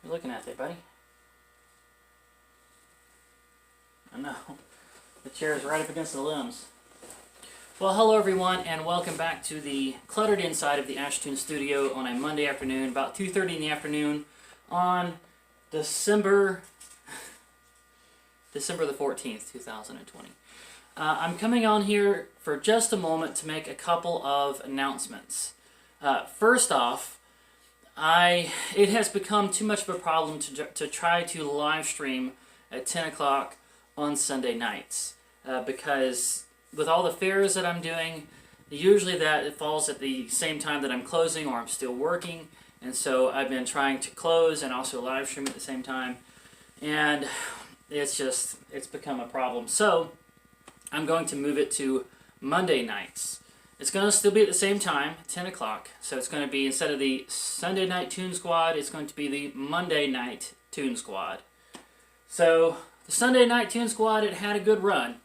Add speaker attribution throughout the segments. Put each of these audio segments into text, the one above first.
Speaker 1: You're looking at there, buddy. I know. The chair is right up against the limbs. Well, hello everyone, and welcome back to the cluttered inside of the Ashtoons studio on a Monday afternoon, about 2:30 in the afternoon, on December the 14th, 2020. I'm coming on here for just a moment to make a couple of announcements. First off, it has become too much of a problem to try to live stream at 10 o'clock on Sunday nights because with all the fairs that I'm doing, usually it falls at the same time that I'm closing or I'm still working, and so I've been trying to close and also live stream at the same time, and it's become a problem. So I'm going to move it to Monday nights. It's going to still be at the same time, 10 o'clock. So it's going to be, instead of the Sunday night Toon Squad, it's going to be the Monday night Toon Squad. So the Sunday night Toon Squad, it had a good run.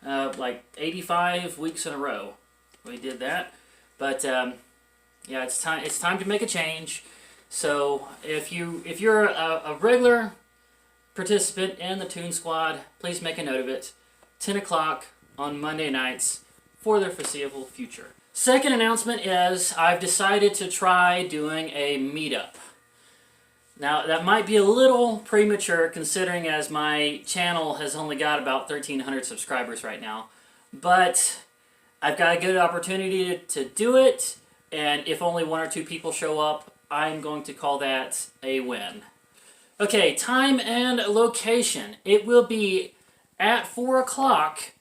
Speaker 1: Like 85 weeks in a row. We did that. But yeah, it's time to make a change. So if you're a regular participant in the Toon Squad, please make a note of it. 10 o'clock on Monday nights for the foreseeable future. Second announcement is I've decided to try doing a meetup. Now that might be a little premature considering as my channel has only got about 1,300 subscribers right now, but I've got a good opportunity to do it, and if only one or two people show up, I'm going to call that a win. Okay, time and location. It will be at 4 o'clock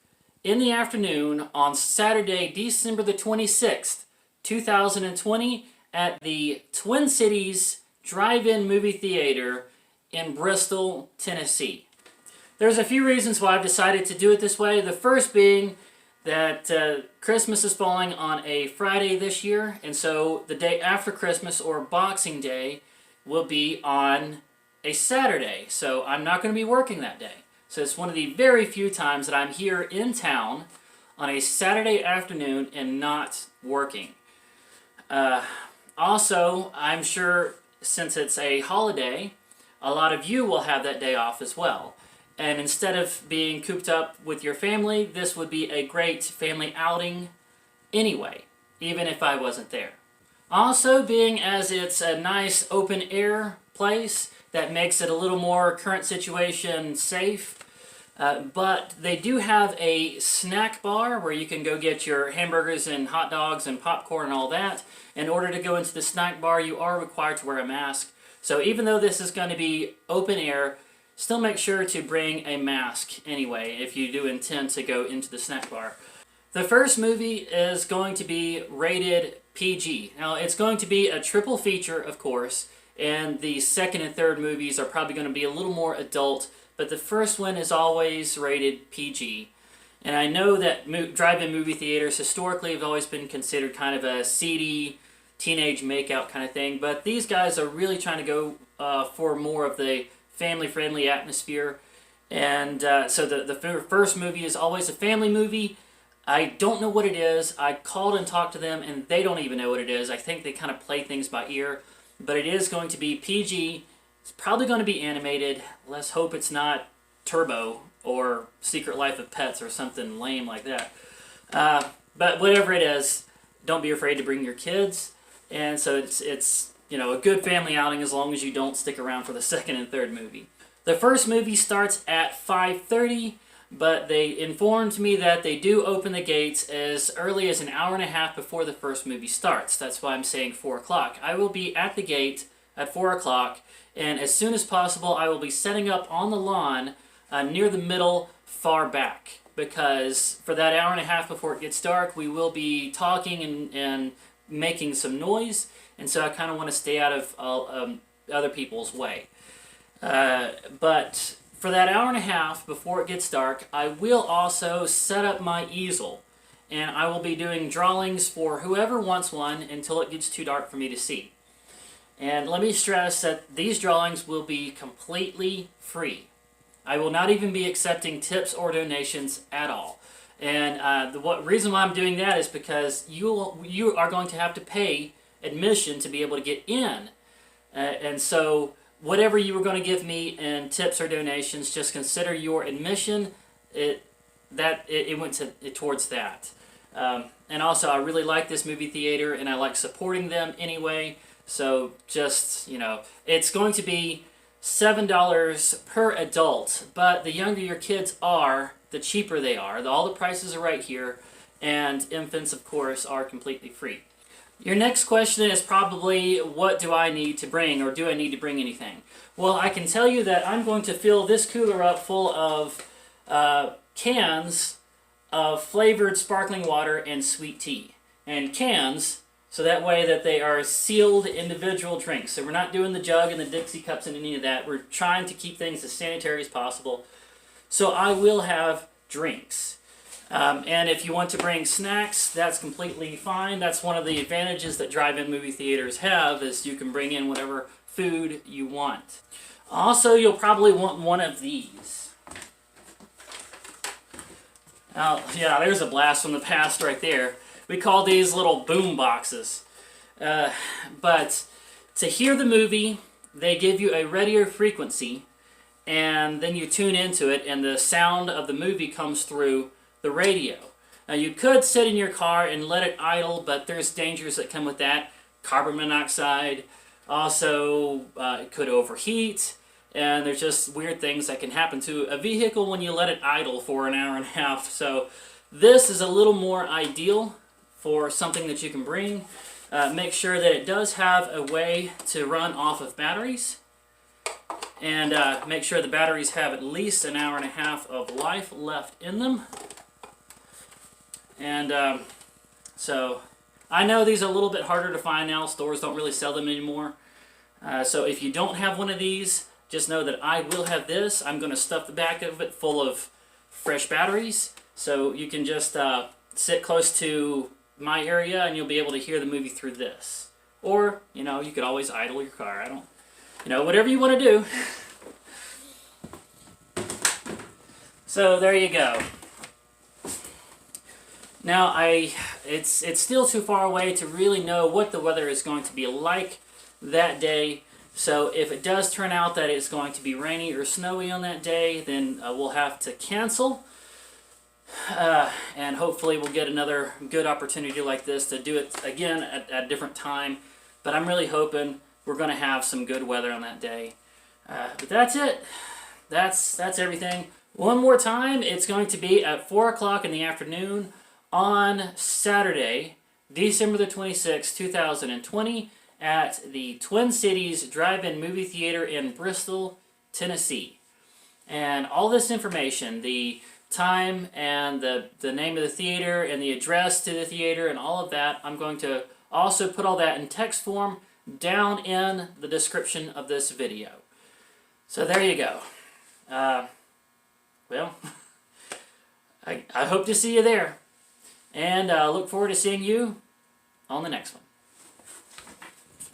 Speaker 1: in the afternoon on Saturday, December the 26th, 2020 at the Twin Cities Drive-In Movie Theater in Bristol, Tennessee. There's a few reasons why I've decided to do it this way. The first being that Christmas is falling on a Friday this year, and so the day after Christmas, or Boxing Day, will be on a Saturday, so I'm not going to be working that day. So it's one of the very few times that I'm here in town on a Saturday afternoon and not working. Also, I'm sure since it's a holiday, a lot of you will have that day off as well. And instead of being cooped up with your family, this would be a great family outing anyway, even if I wasn't there. Also, being as it's a nice open air place, that makes it a little more current situation safe. But they do have a snack bar where you can go get your hamburgers and hot dogs and popcorn and all that. In order to go into the snack bar, you are required to wear a mask. So even though this is going to be open air, still make sure to bring a mask anyway if you do intend to go into the snack bar. The first movie is going to be rated PG. Now, it's going to be a triple feature, of course, and the second and third movies are probably going to be a little more adult, but the first one is always rated PG. And I know that drive-in movie theaters historically have always been considered kind of a seedy, teenage makeout kind of thing, but these guys are really trying to go for more of the family-friendly atmosphere. And so the first movie is always a family movie. I don't know what it is. I called and talked to them, and they don't even know what it is. I think they kind of play things by ear. But it is going to be PG. It's probably going to be animated. Let's hope it's not Turbo or Secret Life of Pets or something lame like that. But whatever it is, don't be afraid to bring your kids. And so it's a good family outing as long as you don't stick around for the second and third movie. The first movie starts at 5:30, but they informed me that they do open the gates as early as an hour and a half before the first movie starts. That's why I'm saying 4 o'clock. I will be at the gate at 4 o'clock, and as soon as possible I will be setting up on the lawn near the middle, far back, because for that hour and a half before it gets dark, we will be talking and making some noise, and so I kind of want to stay out of other people's way. But for that hour and a half before it gets dark, I will also set up my easel, and I will be doing drawings for whoever wants one until it gets too dark for me to see. And let me stress that these drawings will be completely free. I will not even be accepting tips or donations at all. And the reason why I'm doing that is because you are going to have to pay admission to be able to get in. And so whatever you were going to give me in tips or donations, just consider your admission. It went towards that. And also, I really like this movie theater, and I like supporting them anyway. So just, you know, it's going to be $7 per adult, but the younger your kids are, the cheaper they are. All the prices are right here, and infants, of course, are completely free. Your next question is probably, what do I need to bring, or do I need to bring anything? Well, I can tell you that I'm going to fill this cooler up full of cans of flavored sparkling water and sweet tea. And cans, so that way that they are sealed individual drinks. So we're not doing the jug and the Dixie cups and any of that. We're trying to keep things as sanitary as possible. So I will have drinks. And if you want to bring snacks, that's completely fine. That's one of the advantages that drive-in movie theaters have, is you can bring in whatever food you want. Also, you'll probably want one of these. Now, yeah, there's a blast from the past right there. We call these little boomboxes. But to hear the movie, they give you a radio frequency, and then you tune into it, and the sound of the movie comes through the radio. Now, you could sit in your car and let it idle, but there's dangers that come with that. Carbon monoxide. Also, it could overheat. And there's just weird things that can happen to a vehicle when you let it idle for an hour and a half. So this is a little more ideal for something that you can bring. Make sure that it does have a way to run off of batteries. And make sure the batteries have at least an hour and a half of life left in them. And so I know these are a little bit harder to find now. Stores don't really sell them anymore. So if you don't have one of these, just know that I will have this. I'm going to stuff the back of it full of fresh batteries. So you can just sit close to my area and you'll be able to hear the movie through this. Or, you know, you could always idle your car. Whatever you want to do. So there you go. Now, it's still too far away to really know what the weather is going to be like that day. So if it does turn out that it's going to be rainy or snowy on that day, then we'll have to cancel. And hopefully we'll get another good opportunity like this to do it again at a different time. But I'm really hoping we're going to have some good weather on that day. But that's it. That's everything. One more time, it's going to be at 4 o'clock in the afternoon on Saturday, December the 26th, 2020, at the Twin Cities Drive-In Movie Theater in Bristol, Tennessee. And all this information, the time and the name of the theater and the address to the theater and all of that, I'm going to also put all that in text form down in the description of this video. So there you go. Well, I hope to see you there. And look forward to seeing you on the next one.